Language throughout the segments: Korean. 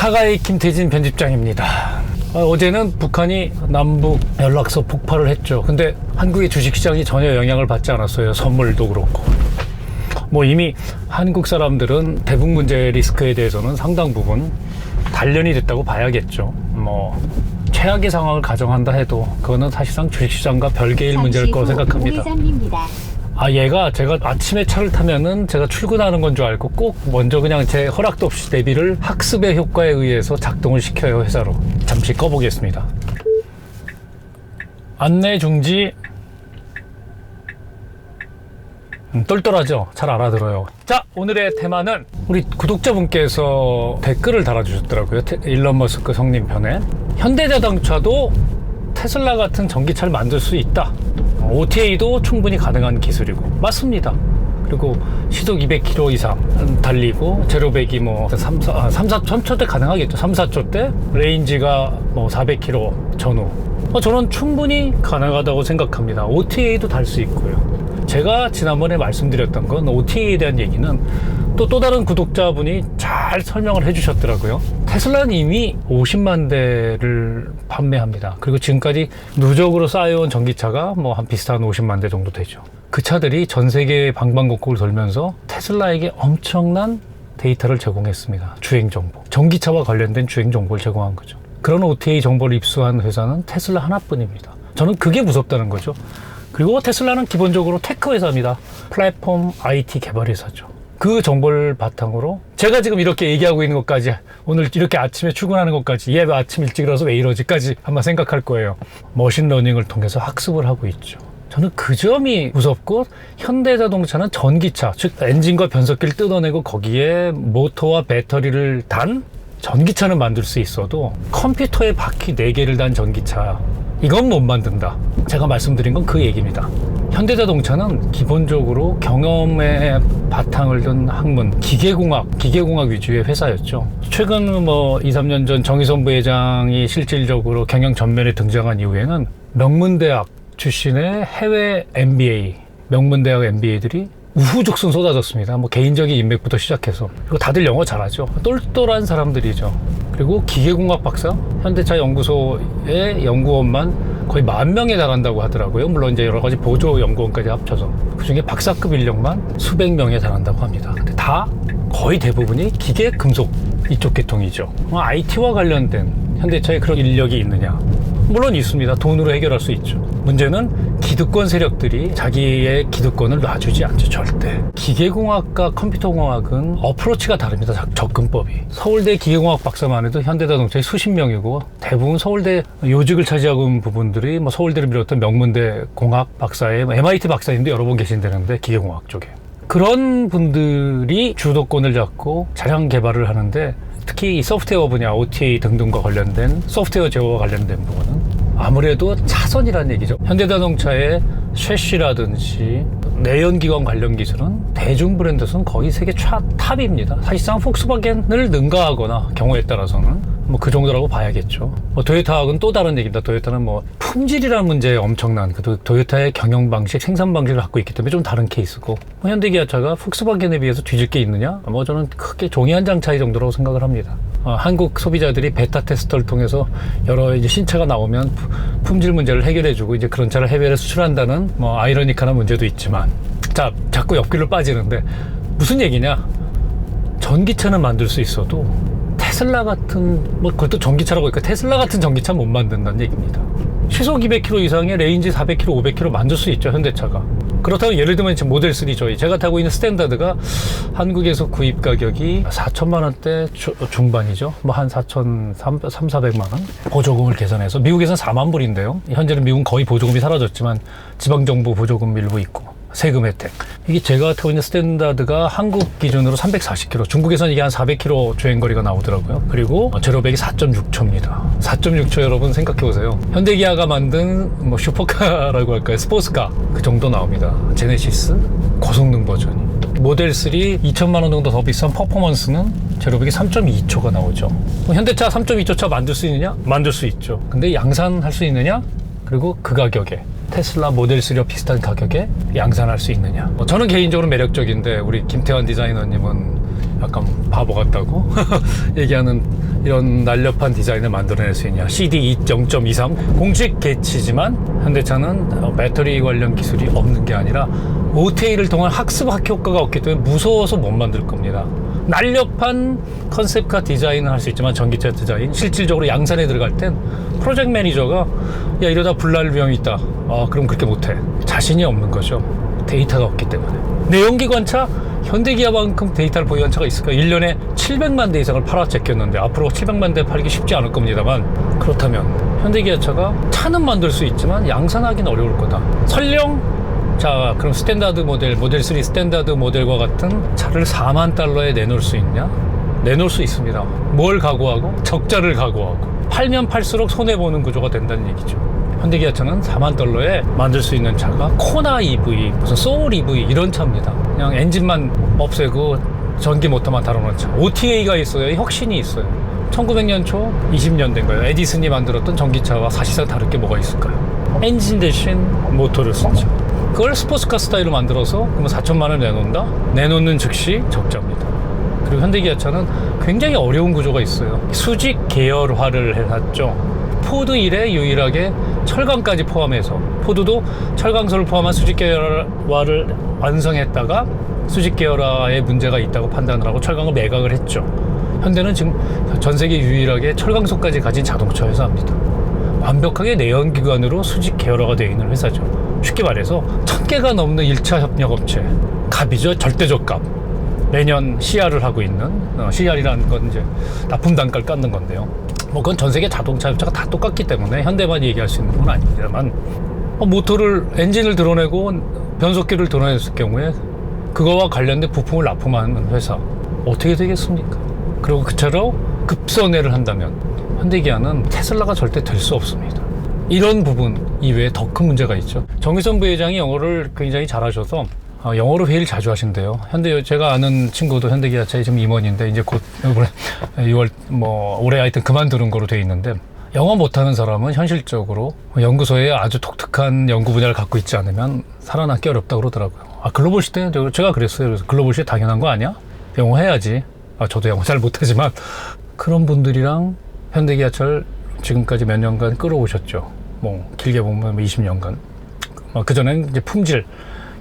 카가이 김태진 편집장입니다. 어제는 북한이 남북 연락소 폭발을 했죠. 근데 한국의 주식시장이 전혀 영향을 받지 않았어요. 선물도 그렇고. 뭐 이미 한국 사람들은 대북 문제 리스크에 대해서는 상당 부분 단련이 됐다고 봐야겠죠. 뭐 최악의 상황을 가정한다 해도 그거는 사실상 주식시장과 별개일 문제일 거라고 생각합니다. 얘가 제가 아침에 차를 타면은 제가 출근하는 건 줄 알고 꼭 먼저 그냥 제 허락도 없이 내비를 학습의 효과에 의해서 작동을 시켜요, 회사로. 잠시 꺼보겠습니다. 안내 중지. 똘똘하죠? 잘 알아들어요. 자, 오늘의 테마는 우리 구독자분께서 댓글을 달아주셨더라고요. 일론 머스크 성님 편에. 현대자동차도 테슬라 같은 전기차를 만들 수 있다. OTA도 충분히 가능한 기술이고. 맞습니다. 그리고 시속 200km 이상 달리고 제로백이 뭐 3-4초대 가능하겠죠. 3-4초대 레인지가 뭐 400km 전후. 저는 충분히 가능하다고 생각합니다. OTA도 달 수 있고요. 제가 지난번에 말씀드렸던 건 OTA에 대한 얘기는 또 다른 구독자분이 잘 설명을 해주셨더라고요. 테슬라는 이미 50만 대를 판매합니다. 그리고 지금까지 누적으로 쌓여온 전기차가 뭐 한 비슷한 50만 대 정도 되죠. 그 차들이 전 세계 방방곡곡을 돌면서 테슬라에게 엄청난 데이터를 제공했습니다. 주행 정보. 전기차와 관련된 주행 정보를 제공한 거죠. 그런 OTA 정보를 입수한 회사는 테슬라 하나뿐입니다. 저는 그게 무섭다는 거죠. 그리고 테슬라는 기본적으로 테크 회사입니다. 플랫폼 IT 개발 회사죠. 그 정보를 바탕으로 제가 지금 이렇게 얘기하고 있는 것까지, 오늘 이렇게 아침에 출근하는 것까지, 얘 아침 일찍 일어나서 왜 이러지까지 한번 생각할 거예요. 머신러닝을 통해서 학습을 하고 있죠. 저는 그 점이 무섭고, 현대자동차는 전기차, 즉 엔진과 변속기를 뜯어내고 거기에 모터와 배터리를 단 전기차는 만들 수 있어도 컴퓨터에 바퀴 4개를 단 전기차, 이건 못 만든다. 제가 말씀드린 건 그 얘기입니다. 현대자동차는 기본적으로 경험에 바탕을 둔 학문, 기계공학 위주의 회사였죠. 최근 뭐 2-3년 전 정의선 부회장이 실질적으로 경영 전면에 등장한 이후에는 명문대학 출신의 해외 MBA, 명문대학 MBA들이 우후죽순 쏟아졌습니다. 뭐 개인적인 인맥부터 시작해서. 그리고 다들 영어 잘하죠. 똘똘한 사람들이죠. 그리고 기계공학 박사, 현대차 연구소의 연구원만 거의 10,000명에 달한다고 하더라고요. 물론 이제 여러 가지 보조 연구원까지 합쳐서. 그 중에 박사급 인력만 수백 명에 달한다고 합니다. 근데 다 거의 대부분이 기계, 금속 이쪽 계통이죠. IT와 관련된 현대차에 그런 인력이 있느냐? 물론 있습니다. 돈으로 해결할 수 있죠. 문제는 기득권 세력들이 자기의 기득권을 놔주지 않죠. 절대. 기계공학과 컴퓨터공학은 어프로치가 다릅니다. 접근법이. 서울대 기계공학 박사만 해도 현대자동차에 수십 명이고, 대부분 서울대 요직을 차지하고 있는 부분들이 뭐 서울대를 비롯한 명문대 공학 박사에 MIT 박사님도 여러 분 계신다는데, 기계공학 쪽에. 그런 분들이 주도권을 잡고 차량 개발을 하는데, 특히 이 소프트웨어 분야, OTA 등등과 관련된 소프트웨어 제어와 관련된 부분은 아무래도 차선이라는 얘기죠. 현대자동차의 쉐시라든지 내연기관 관련 기술은 대중 브랜드에서는 거의 세계 탑입니다. 사실상 폭스바겐을 능가하거나 경우에 따라서는 뭐 그 정도라고 봐야겠죠. 뭐 도요타하고는 또 다른 얘기입니다. 도요타는 뭐 품질이라는 문제에 엄청난 도요타의 경영 방식, 생산 방식을 갖고 있기 때문에 좀 다른 케이스고, 뭐 현대기아차가 폭스바겐에 비해서 뒤질 게 있느냐? 뭐 저는 크게 종이 한 장 차이 정도라고 생각을 합니다. 한국 소비자들이 베타 테스터를 통해서 여러 이제 신차가 나오면 품질 문제를 해결해주고 이제 그런 차를 해외에 수출한다는 뭐 아이러니컬한 문제도 있지만, 자, 자꾸 옆길로 빠지는데 무슨 얘기냐? 전기차는 만들 수 있어도 테슬라 같은, 뭐 그것도 전기차라고 하니까 테슬라 같은 전기차 못 만든다는 얘기입니다. 시속 200km 이상의 레인지 400km, 500km 만들 수 있죠, 현대차가. 그렇다면 예를 들면 지금 모델 3 제가 타고 있는 스탠다드가 한국에서 구입 가격이 4천만 원대 중반이죠. 뭐 한 4,400만 원 보조금을 계산해서. 미국에서는 4만 불인데요. 현재는 미국은 거의 보조금이 사라졌지만 지방정부 보조금 일부 있고 세금 혜택. 이게 제가 타고 있는 스탠다드가 한국 기준으로 340km, 중국에서는 이게 한 400km 주행거리가 나오더라고요. 그리고 제로백이 4.6초입니다. 4.6초 여러분 생각해보세요. 현대기아가 만든 뭐 슈퍼카라고 할까요? 스포츠카 그 정도 나옵니다. 제네시스 고성능 버전이. 모델 3 2천만 원 정도 더 비싼 퍼포먼스는 제로백이 3.2초가 나오죠. 현대차 3.2초 차 만들 수 있느냐? 만들 수 있죠. 근데 양산할 수 있느냐? 그리고 그 가격에 테슬라 모델 3와 비슷한 가격에 양산할 수 있느냐. 저는 개인적으로 매력적인데 우리 김태환 디자이너님은 약간 바보 같다고 얘기하는 이런 날렵한 디자인을 만들어낼 수 있냐. CD 2.23 공식 개치지만 현대차는 배터리 관련 기술이 없는 게 아니라 OTA를 통한 학습학 효과가 없기 때문에 무서워서 못 만들 겁니다. 날렵한 컨셉카 디자인은 할 수 있지만 전기차 디자인 실질적으로 양산에 들어갈 땐 프로젝트 매니저가 야 이러다 불날 위험이 있다. 그럼 그렇게 못해. 자신이 없는 거죠. 데이터가 없기 때문에. 내연기관차 현대기아만큼 데이터를 보유한 차가 있을까? 1년에 700만 대 이상을 팔아제꼈는데 앞으로 700만 대 팔기 쉽지 않을 겁니다만, 그렇다면 현대기아차가 차는 만들 수 있지만 양산하기는 어려울 거다. 설령 자 그럼 스탠다드 모델, 모델3 스탠다드 모델과 같은 차를 4만 달러에 내놓을 수 있냐? 내놓을 수 있습니다. 뭘 각오하고? 적자를 각오하고. 팔면 팔수록 손해보는 구조가 된다는 얘기죠. 현대기아차는 4만 달러에 만들 수 있는 차가 코나 EV, 무슨 소울 EV 이런 차입니다. 그냥 엔진만 없애고 전기 모터만 달아놓은 차. OTA가 있어요. 혁신이 있어요. 1900년 초 20년 된 거예요. 에디슨이 만들었던 전기차와 사실상 다를 게 뭐가 있을까요? 엔진 대신 모터를 쓰죠. 그걸 스포츠카 스타일로 만들어서 그러면 4천만 원을 내놓는다? 내놓는 즉시 적자입니다. 그리고 현대기아차는 굉장히 어려운 구조가 있어요. 수직 계열화를 해놨죠. 포드 이래 유일하게 철강까지 포함해서, 포드도 철강선을 포함한 수직 계열화를 완성했다가 수직 계열화에 문제가 있다고 판단을 하고 철강을 매각을 했죠. 현대는 지금 전 세계 유일하게 철강선까지 가진 자동차 회사입니다. 완벽하게 내연기관으로 수직 계열화가 되어 있는 회사죠. 쉽게 말해서 1000개가 넘는 1차 협력업체, 갑이죠. 절대적 갑. 매년 CR을 하고 있는, CR이라는 건 이제 납품 단가를 깎는 건데요. 뭐 그건 전 세계 자동차 회사가 다 똑같기 때문에 현대만 얘기할 수 있는 건 아닙니다만, 모터를, 엔진을 드러내고 변속기를 드러냈을 경우에 그거와 관련된 부품을 납품하는 회사 어떻게 되겠습니까? 그리고 그처럼 급선회를 한다면 현대기아는 테슬라가 절대 될 수 없습니다. 이런 부분 이외에 더 큰 문제가 있죠. 정의선 부회장이 영어를 굉장히 잘하셔서 영어로 회의를 자주 하신대요. 제가 아는 친구도 현대기아차의 지금 임원인데 이제 곧 이번에 6월 올해 하여튼 그만두는 거로 돼 있는데, 영어 못하는 사람은 현실적으로 연구소에 아주 독특한 연구 분야를 갖고 있지 않으면 살아남기 어렵다고 그러더라고요. 글로벌 시대 제가 그랬어요. 그래서 글로벌 시대 당연한 거 아니야? 영어 해야지. 저도 영어 잘 못하지만 그런 분들이랑 현대기아차를 지금까지 몇 년간 끌어오셨죠. 길게 보면 20년간. 그전에는 이제 품질,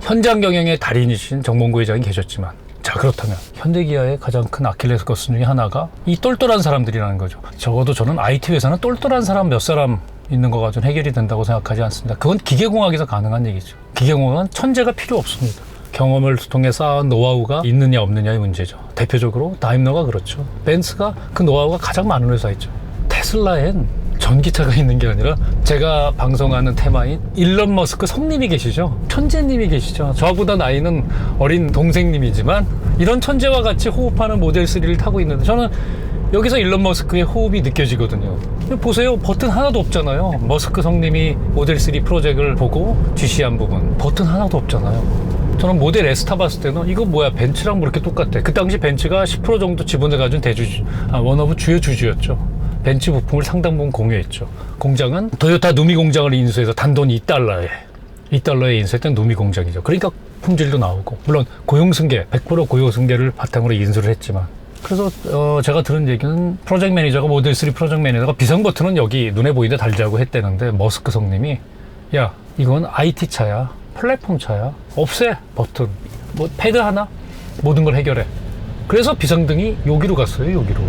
현장 경영의 달인이신 정몽구 회장이 계셨지만, 자 그렇다면 현대기아의 가장 큰 아킬레스건 중에 하나가 이 똘똘한 사람들이라는 거죠. 적어도 저는 IT 회사는 똘똘한 사람 몇 사람 있는 거 가지고는 해결이 된다고 생각하지 않습니다. 그건 기계공학에서 가능한 얘기죠. 기계공학은 천재가 필요 없습니다. 경험을 통해 쌓은 노하우가 있느냐 없느냐의 문제죠. 대표적으로 다임러가 그렇죠. 벤츠가 그 노하우가 가장 많은 회사이죠. 테슬라엔 전기차가 있는 게 아니라 제가 방송하는 테마인 일론 머스크 성님이 계시죠. 천재님이 계시죠. 저보다 나이는 어린 동생님이지만 이런 천재와 같이 호흡하는 모델3를 타고 있는데, 저는 여기서 일론 머스크의 호흡이 느껴지거든요. 보세요. 버튼 하나도 없잖아요. 머스크 성님이 모델3 프로젝트를 보고 지시한 부분 버튼 하나도 없잖아요. 저는 모델 S 타봤을 때는 이거 뭐야, 벤츠랑 뭐 이렇게 똑같아. 그 당시 벤츠가 10% 정도 지분을 가진 원오브 주요 주주였죠. 벤츠 부품을 상당 부분 공유했죠. 공장은 토요타 누미 공장을 인수해서 단돈 $2에 인수했던 누미 공장이죠. 그러니까 품질도 나오고, 물론 고용승계, 100% 고용승계를 바탕으로 인수를 했지만, 그래서 제가 들은 얘기는 프로젝트 매니저가, 모델3 프로젝트 매니저가 비상 버튼은 여기 눈에 보이는데 달자고 했다는데, 머스크 성님이 야 이건 IT 차야, 플랫폼 차야, 없애 버튼, 패드 하나 모든 걸 해결해. 그래서 비상등이 여기로 갔어요. 여기로.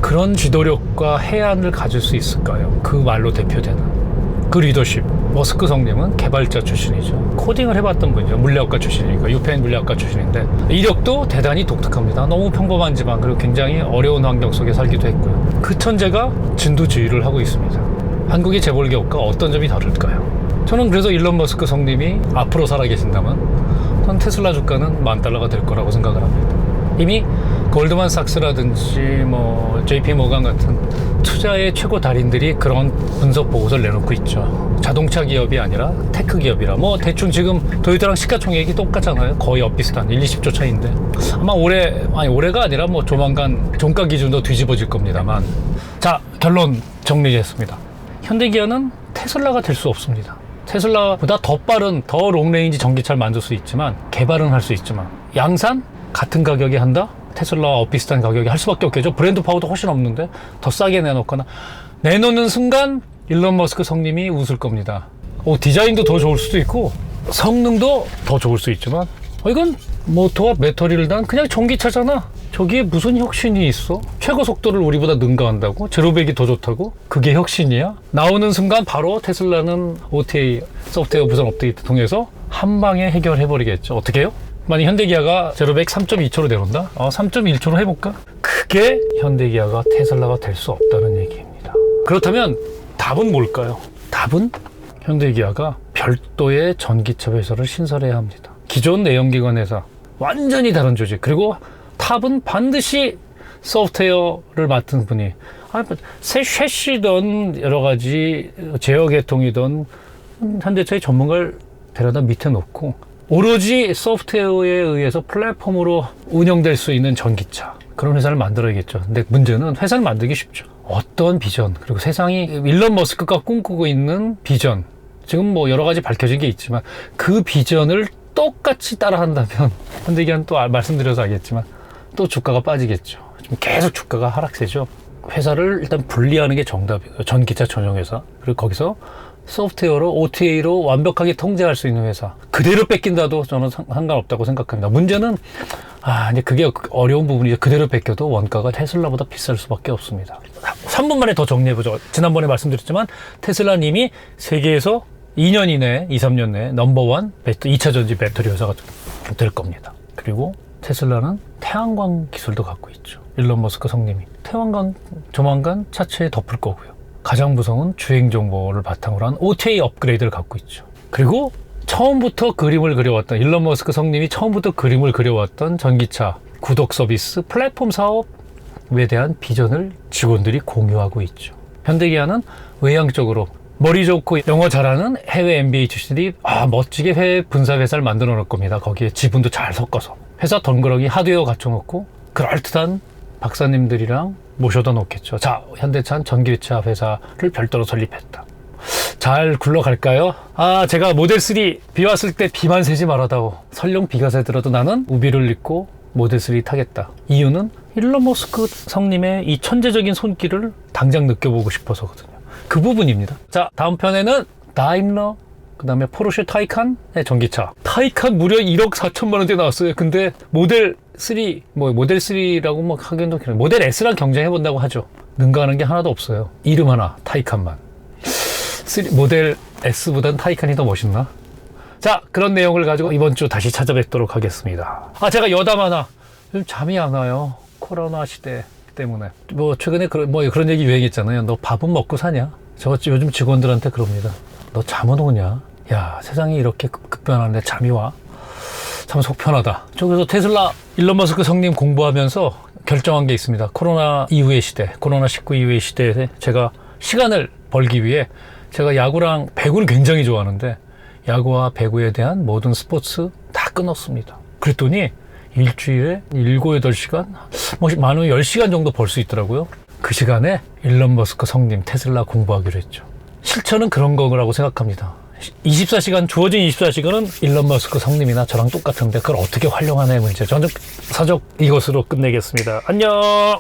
그런 지도력과 해안을 가질 수 있을까요? 그 말로 대표되는 그 리더십. 머스크 성님은 개발자 출신이죠. 코딩을 해봤던 분이죠. 물리학과 출신이니까. 유펜 물리학과 출신인데 이력도 대단히 독특합니다. 너무 평범하지만 그리고 굉장히 어려운 환경 속에 살기도 했고요. 그 천재가 진두지휘를 하고 있습니다. 한국의 재벌 기업과 어떤 점이 다를까요? 저는 그래서 일론 머스크 성님이 앞으로 살아계신다면 전 테슬라 주가는 $10,000가 될 거라고 생각을 합니다. 이미 골드만삭스라든지 JP 모간 같은 투자의 최고 달인들이 그런 분석 보고서를 내놓고 있죠. 자동차 기업이 아니라 테크 기업이라. 대충 지금 도요타랑 시가총액이 똑같잖아요. 거의 엇비슷한 20조 차이인데, 아마 올해가 아니라 조만간 종가 기준도 뒤집어질 겁니다만, 자 결론 정리했습니다. 현대기아는 테슬라가 될 수 없습니다. 테슬라보다 더 빠른, 더 롱레인지 전기차를 만들 수 있지만, 개발은 할 수 있지만, 양산 같은 가격에 한다? 테슬라와 비슷한 가격에 할 수밖에 없겠죠. 브랜드 파워도 훨씬 없는데 더 싸게 내놓거나 내놓는 순간 일론 머스크 성님이 웃을 겁니다. 디자인도 더 좋을 수도 있고 성능도 더 좋을 수 있지만 이건 모터와 배터리를 단 그냥 전기차잖아. 저기에 무슨 혁신이 있어? 최고 속도를 우리보다 능가한다고? 제로백이 더 좋다고? 그게 혁신이야? 나오는 순간 바로 테슬라는 OTA 소프트웨어 무선 업데이트 통해서 한 방에 해결해버리겠죠. 어떻게 해요? 만약 현대기아가 제로백 3.2초로 내놓는다? 3.1초로 해볼까? 그게 현대기아가 테슬라가 될 수 없다는 얘기입니다. 그렇다면 답은 뭘까요? 답은 현대기아가 별도의 전기차 회사를 신설해야 합니다. 기존 내연기관 회사 완전히 다른 조직. 그리고 탑은 반드시 소프트웨어를 맡은 분이 셋이든 여러 가지 제어 계통이든 현대차의 전문가를 데려다 밑에 놓고 오로지 소프트웨어에 의해서 플랫폼으로 운영될 수 있는 전기차 그런 회사를 만들어야겠죠. 근데 문제는 회사를 만들기 쉽죠. 어떤 비전 그리고 세상이 일론 머스크가 꿈꾸고 있는 비전 지금 뭐 여러 가지 밝혀진 게 있지만 그 비전을 똑같이 따라한다면 현대기아는 또 말씀드려서 알겠지만 또 주가가 빠지겠죠. 계속 주가가 하락세죠. 회사를 일단 분리하는 게 정답이에요. 전기차 전용 회사. 그리고 거기서 소프트웨어로 OTA로 완벽하게 통제할 수 있는 회사. 그대로 뺏긴다도 저는 상관없다고 생각합니다. 문제는 이제 그게 어려운 부분이죠. 그대로 뺏겨도 원가가 테슬라보다 비쌀 수밖에 없습니다. 3분 만에 더 정리해보죠. 지난번에 말씀드렸지만 테슬라는 이미 세계에서 2년 이내, 2, 3년 내에 넘버원 2차 전지 배터리 회사가 될 겁니다. 그리고 테슬라는 태양광 기술도 갖고 있죠. 일론 머스크 성님이 태양광 조만간 차체에 덮을 거고요. 가장 무서운 주행 정보를 바탕으로 한 OTA 업그레이드를 갖고 있죠. 그리고 처음부터 그림을 그려왔던 일론 머스크 성님이 처음부터 그림을 그려왔던 전기차 구독 서비스 플랫폼 사업에 대한 비전을 직원들이 공유하고 있죠. 현대기아는 외향적으로 머리 좋고 영어 잘하는 해외 MBA 출신들이 멋지게 해외 분사 회사를 만들어 놓을 겁니다. 거기에 지분도 잘 섞어서 회사 덩그러니 하드웨어 갖춰놓고 그럴듯한 박사님들이랑 모셔다 놓겠죠. 자, 현대차는 전기차 회사를 별도로 설립했다. 잘 굴러갈까요? 제가 모델3 비 왔을 때 비만 새지 말아다오. 설령 비가 새더라도 나는 우비를 입고 모델3 타겠다. 이유는 일론 머스크 성님의 이 천재적인 손길을 당장 느껴보고 싶어서거든요. 그 부분입니다. 자, 다음 편에는 다임러, 그 다음에 포르쉐 타이칸의 전기차. 타이칸 무려 1억 4천만 원대 나왔어요. 근데 모델3, 모델3라고 하기에는 모델 S랑 경쟁해본다고 하죠. 능가하는 게 하나도 없어요. 이름 하나, 타이칸만. 모델 S보단 타이칸이 더 멋있나? 자, 그런 내용을 가지고 이번 주 다시 찾아뵙도록 하겠습니다. 제가 여담 하나. 요즘 잠이 안 와요. 코로나 시대 때문에. 최근에 그런 얘기 유행했잖아요. 너 밥은 먹고 사냐? 저 요즘 직원들한테 그럽니다. 너 잠은 오냐? 야, 세상이 이렇게 급변하는데 잠이 와? 참 속 편하다. 그래서 테슬라 일론 머스크 성님 공부하면서 결정한 게 있습니다. 코로나19 이후의 시대에 제가 시간을 벌기 위해 제가 야구랑 배구를 굉장히 좋아하는데 야구와 배구에 대한 모든 스포츠 다 끊었습니다. 그랬더니 일주일에 7, 8시간, 많으면 10시간 정도 벌 수 있더라고요. 그 시간에 일론 머스크 성님 테슬라 공부하기로 했죠. 실천은 그런 거라고 생각합니다. 24시간, 주어진 24시간은 일론 머스크 성님이나 저랑 똑같은데 그걸 어떻게 활용하냐의 문제. 저는 사적 이것으로 끝내겠습니다. 안녕!